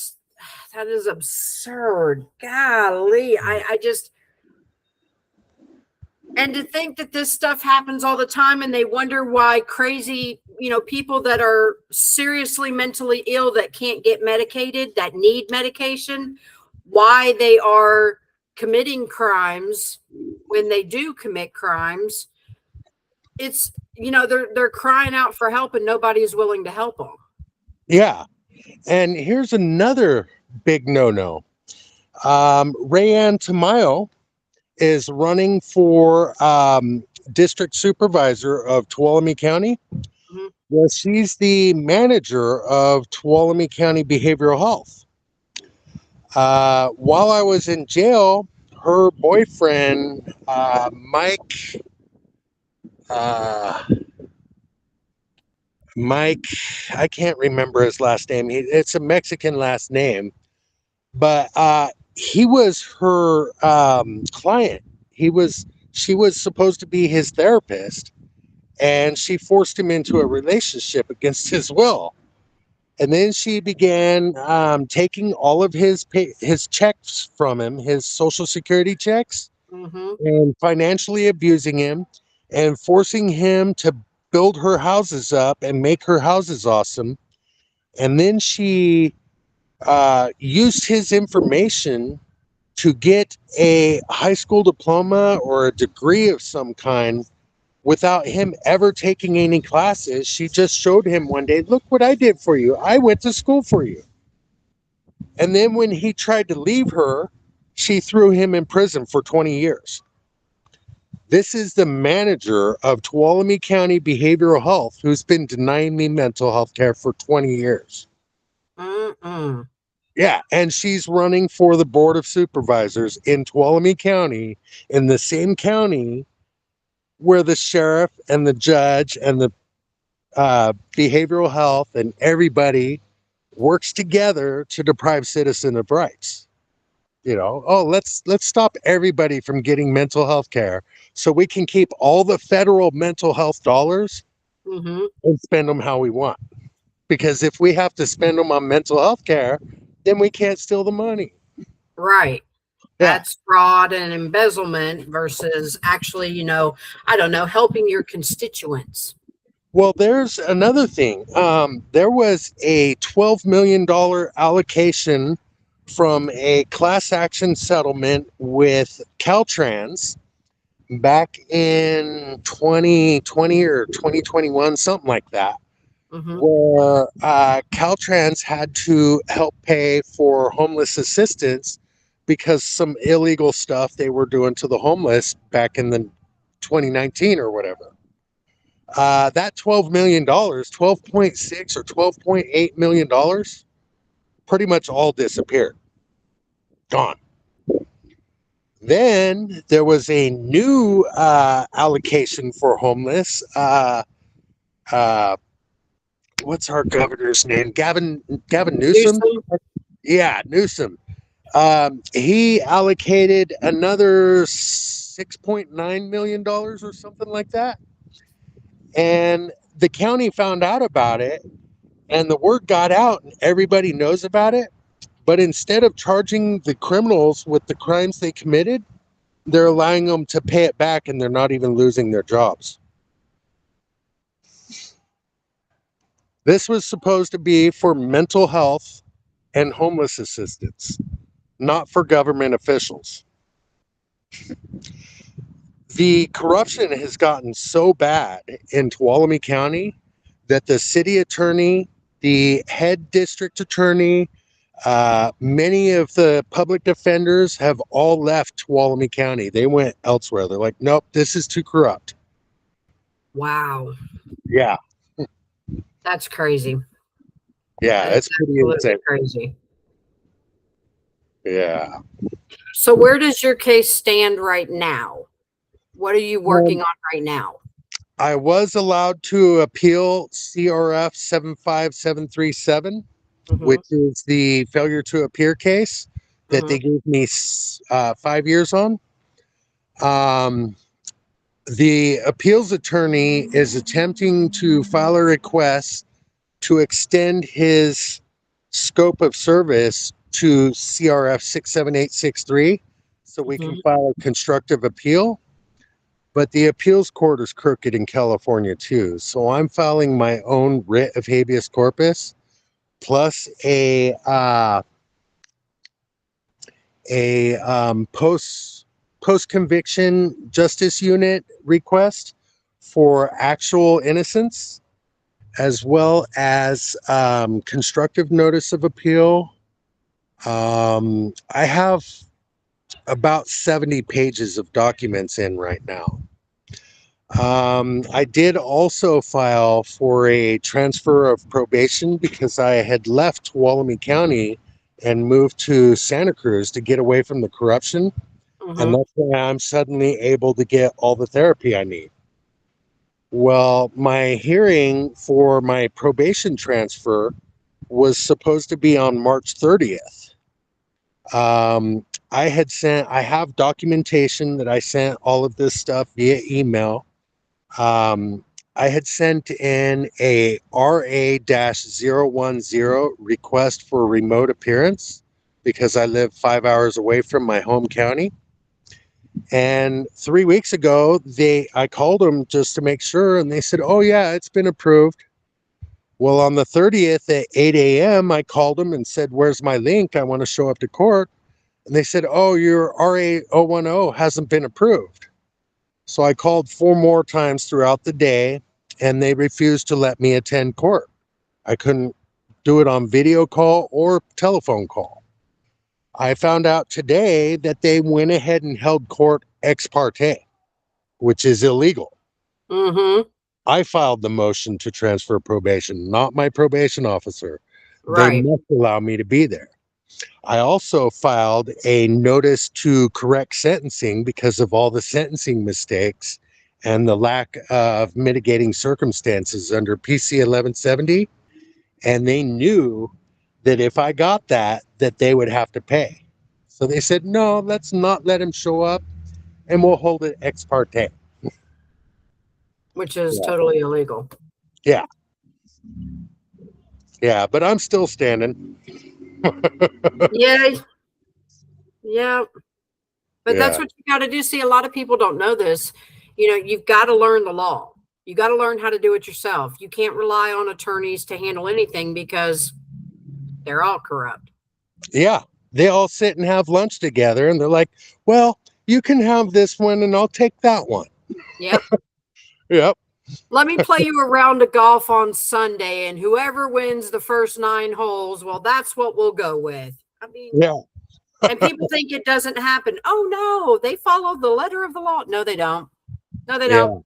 is absurd. Golly. I just, and to think that this stuff happens all the time and they wonder why crazy, people that are seriously mentally ill that can't get medicated, that need medication, why they are committing crimes when they do commit crimes. It's, they're crying out for help and nobody is willing to help them. Yeah. And here's another big no no. Rayanne Tamayo is running for district supervisor of Tuolumne County. Mhm. Well, she's the manager of Tuolumne County Behavioral Health. While I was in jail, her boyfriend, uh, Mike, I can't remember his last name. It's a Mexican last name, but he was her client. She was supposed to be his therapist, and she forced him into a relationship against his will. And then she began taking all of his checks from him, his social security checks, Mhm. and financially abusing him and forcing him to build her houses up and make her houses awesome. And then she used his information to get a high school diploma or a degree of some kind without him ever taking any classes. She just showed him one day, look what I did for you. I went to school for you. And then when he tried to leave her, she threw him in prison for 20 years. This is the manager of Tuolumne County Behavioral Health who's been denying me mental health care for 20 years. Mm-mm. Yeah, and she's running for the board of supervisors in Tuolumne County, in the same county where the sheriff and the judge and the behavioral health and everybody works together to deprive citizen of rights. Oh, let's stop everybody from getting mental health care so we can keep all the federal mental health dollars Mhm. and spend them how we want. Because if we have to spend them on mental health care, then we can't steal the money. Right. Yeah. That's fraud and embezzlement versus actually, I don't know, helping your constituents. Well, there's another thing. There was a $12 million allocation from a class action settlement with Caltrans back in 2020 or 2021, something like that, Mhm. where Caltrans had to help pay for homeless assistance because some illegal stuff they were doing to the homeless back in the 2019 or whatever. That $12 million, 12.6 or $12.8 million, pretty much all disappeared, gone. Then there was a new allocation for homeless. Uh, what's our governor's name? Gavin Newsom. Newsom. Yeah, Newsom. He allocated another $6.9 million or something like that, and the county found out about it, and the word got out, and everybody knows about it. But instead of charging the criminals with the crimes they committed, they're allowing them to pay it back, and they're not even losing their jobs. This was supposed to be for mental health and homeless assistance, not for government officials. The corruption has gotten so bad in Tuolumne County that the city attorney, the head district attorney, many of the public defenders have all left Tuolumne County. They went elsewhere. They're like, nope, this is too corrupt. Wow. Yeah, That's crazy. yeah, That is it's pretty absolutely insane. crazy. Yeah. So where does your case stand right now? What are you working Um, on right now? I was allowed to appeal CRF 75737, Mm-hmm. which is the failure to appear case that Mm-hmm. they gave me 5 years on. Um, the appeals attorney is attempting to file a request to extend his scope of service to CRF 67863 so we can Mm-hmm. file a constructive appeal. But the appeals court is crooked in California too. So I'm filing my own writ of habeas corpus plus a post conviction justice unit request for actual innocence, as well as constructive notice of appeal. I have about 70 pages of documents in right now. I did also file for a transfer of probation because I had left Tuolumne County and moved to Santa Cruz to get away from the corruption. And Mm-hmm. that's why I'm suddenly able to get all the therapy I need. Well, my hearing for my probation transfer was supposed to be on March 30th. I have documentation that I sent all of this stuff via email. Um, I had sent in a RA-010 request for a remote appearance because I live 5 hours away from my home county. And 3 weeks ago, I called them just to make sure, and they said, "Oh yeah, it's been approved." Well, on the 30th at 8 a.m., I called them and said, "Where's my link? I want to show up to court." And they said, "Oh, your RA-010 hasn't been approved." So I called 4 more times throughout the day, and they refused to let me attend court. I couldn't do it on video call or telephone call. I found out today that they went ahead and held court ex parte, which is illegal. Mm-hmm. I filed the motion to transfer probation, not my probation officer. They Right. must allow me to be there. I also filed a notice to correct sentencing because of all the sentencing mistakes and the lack of mitigating circumstances under PC 1170. And they knew that if I got that they would have to pay. So they said, no, let's not let him show up and we'll hold it ex parte. Which is Yeah. totally illegal. Yeah. Yeah. But I'm still standing. Yeah. Yeah. But that's Yeah. what you got to do. See, a lot of people don't know this. You've got to learn the law. You got to learn how to do it yourself. You can't rely on attorneys to handle anything because they're all corrupt. Yeah. They all sit and have lunch together and they're like, well, you can have this one and I'll take that one. Yep. Yep. Let me play you a round of golf on Sunday, and whoever wins the first 9 holes, well, that's what we'll go with. I mean, Yeah. and people think it doesn't happen. Oh, no, they follow the letter of the law. No, they don't. No, they don't. Yeah.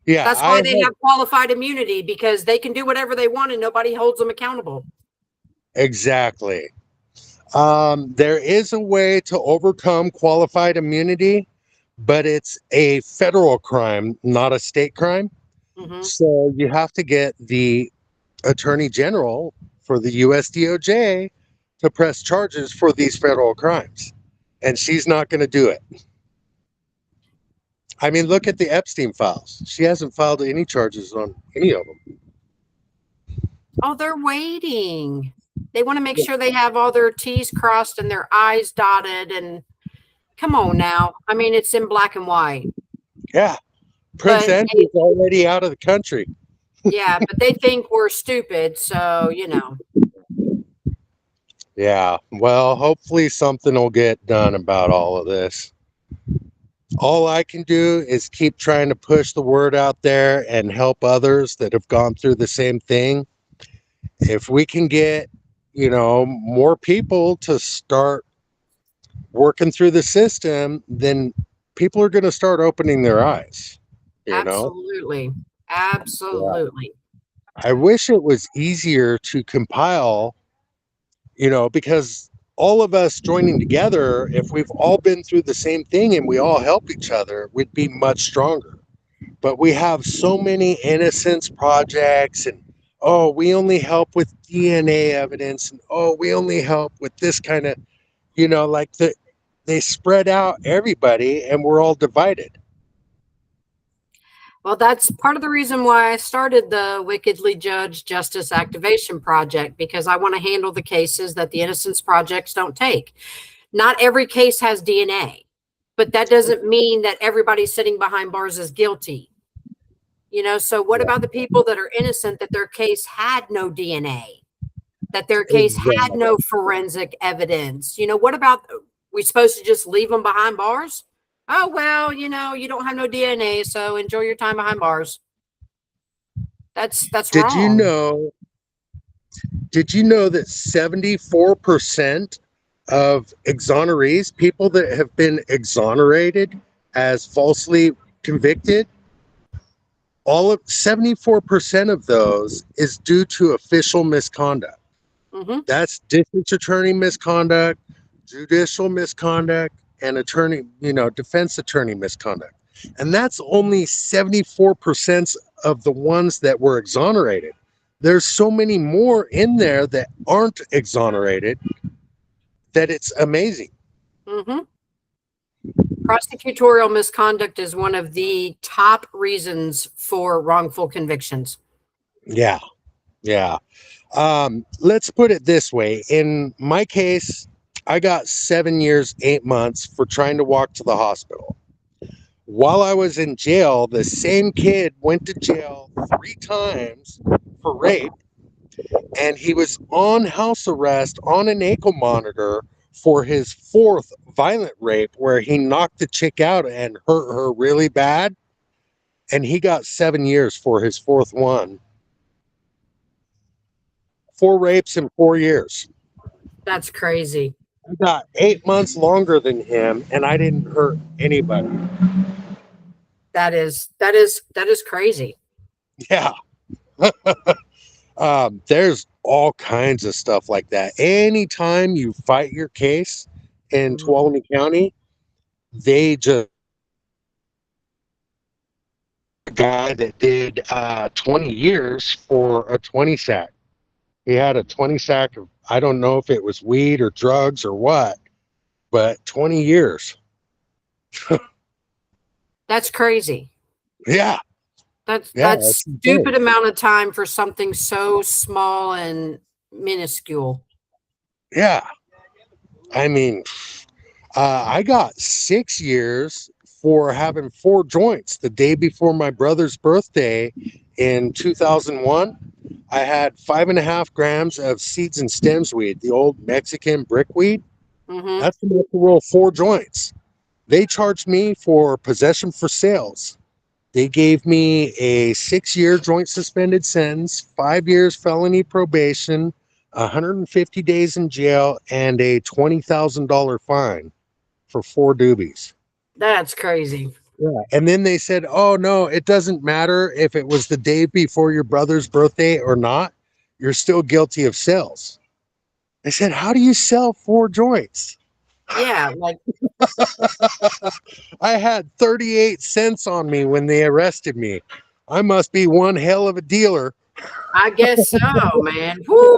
Yeah, That's why they have qualified immunity, because they can do whatever they want and nobody holds them accountable. exactly. There is a way to overcome qualified immunity, but it's a federal crime, not a state crime. Hmm. So you have to get the attorney general for the US DOJ to press charges for these federal crimes. And she's not going to do it. I mean, look at the Epstein files. She hasn't filed any charges on any of them. Oh, they're waiting. They want to make sure they have all their T's crossed and their I's dotted. And come on now. I mean, it's in black and white. Yeah. Prince But Andrew's already out of the country. yeah, but they think we're stupid. So, you know. Yeah. Well, hopefully something will get done about all of this. All I can do is keep trying to push the word out there and help others that have gone through the same thing. If we can get, more people to start working through the system, then people are going to start opening their eyes, you know? Absolutely. Yeah. Absolutely. I wish it was easier to compile, because all of us joining together, if we've all been through the same thing and we all help each other, we'd be much stronger. But we have so many innocence projects, and oh, we only help with DNA evidence, and oh, we only help with this kind of, like they spread out everybody and we're all divided. Well, that's part of the reason why I started the Wickedly Judged Justice Activation Project, because I want to handle the cases that the Innocence Projects don't take. Not every case has DNA, but that doesn't mean that everybody sitting behind bars is guilty. So what about the people that are innocent, that their case had no DNA, that their case had Exactly. no forensic evidence? What about, we supposed to just leave them behind bars? Oh, well, you don't have no DNA, so enjoy your time behind bars. That's Did you wrong. know did you know that 74% of exonerees, people that have been exonerated as falsely convicted, all of 74% of those is due to official misconduct. Hmm. That's district attorney misconduct, judicial misconduct, and defense attorney misconduct. And that's only 74% of the ones that were exonerated. There's so many more in there that aren't exonerated that it's amazing. Hmm. Prosecutorial misconduct is one of the top reasons for wrongful convictions. Yeah. Yeah. Let's put it this way. In my case, I got 7 years, 8 months for trying to walk to the hospital. While I was in jail, the same kid went to jail 3 times for rape, and he was on house arrest on an ankle monitor for his fourth violent rape, where he knocked the chick out and hurt her really bad. And he got 7 years for his fourth one. 4 rapes in 4 years. That's crazy. I got 8 months longer than him, and I didn't hurt anybody. That is crazy. Yeah. There's all kinds of stuff like that. Anytime you fight your case in Mhm. Tuolumne County, they just a guy that did 20 years for a 20 sack. He had a 20 sack of, I don't know if it was weed or drugs or what, but 20 years. That's crazy. Yeah. Yeah. That's It's stupid insane. amount of time for something so small and minuscule. Yeah. I mean, I got 6 years for having 4 joints the day before my brother's birthday in 2001. I had 5.5 grams of seeds and stems weed, the old Mexican brickweed. Hmm. That's enough to roll 4 joints. They charged me for possession for sales. They gave me a 6 year joint suspended sentence, 5 years felony probation, 150 days in jail, and a $20,000 fine for 4 doobies. That's crazy. Yeah. And then they said, oh, no, it doesn't matter if it was the day before your brother's birthday or not. You're still guilty of sales. I said, how do you sell 4 joints? Yeah, like I had 38 cents on me when they arrested me. I must be one hell of a dealer. I guess so, man. Woo!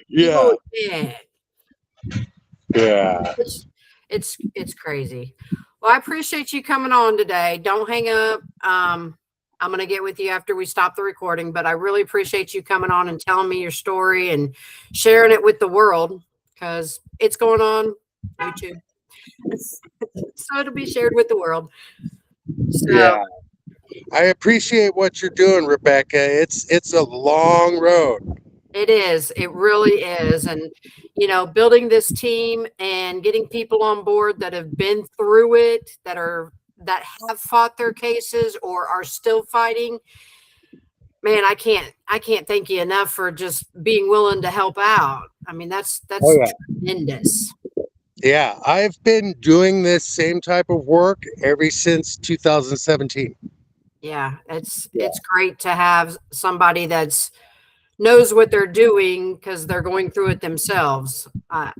Yeah. Evil dead. Yeah. It's crazy. Well, I appreciate you coming on today. Don't hang up. I'm gonna get with you after we stop the recording, but I really appreciate you coming on and telling me your story and sharing it with the world because it's going on YouTube. So it'll be shared with the world. So Yeah. I appreciate what you're doing, Rebecca. It's a long road. it is. It really is. And, building this team and getting people on board that have been through it, that have fought their cases or are still fighting. Man, I can't thank you enough for just being willing to help out. I mean, that's Oh that's yeah. tremendous. Yeah, I've been doing this same type of work ever since 2017. Yeah, it's Yeah. it's great to have somebody that's knows what they're doing because they're going through it themselves.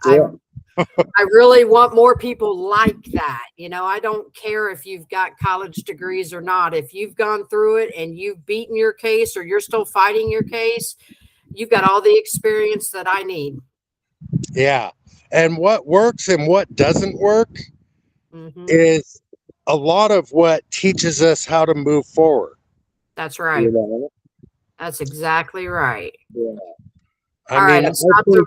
Yeah. I really want more people like that. I don't care if you've got college degrees or not. If you've gone through it and you've beaten your case or you're still fighting your case, you've got all the experience that I need. Yeah. And what works and what doesn't work Hmm. is a lot of what teaches us how to move forward. That's You right. know? That's exactly right. Yeah. I All right, mean, I I've stopped the been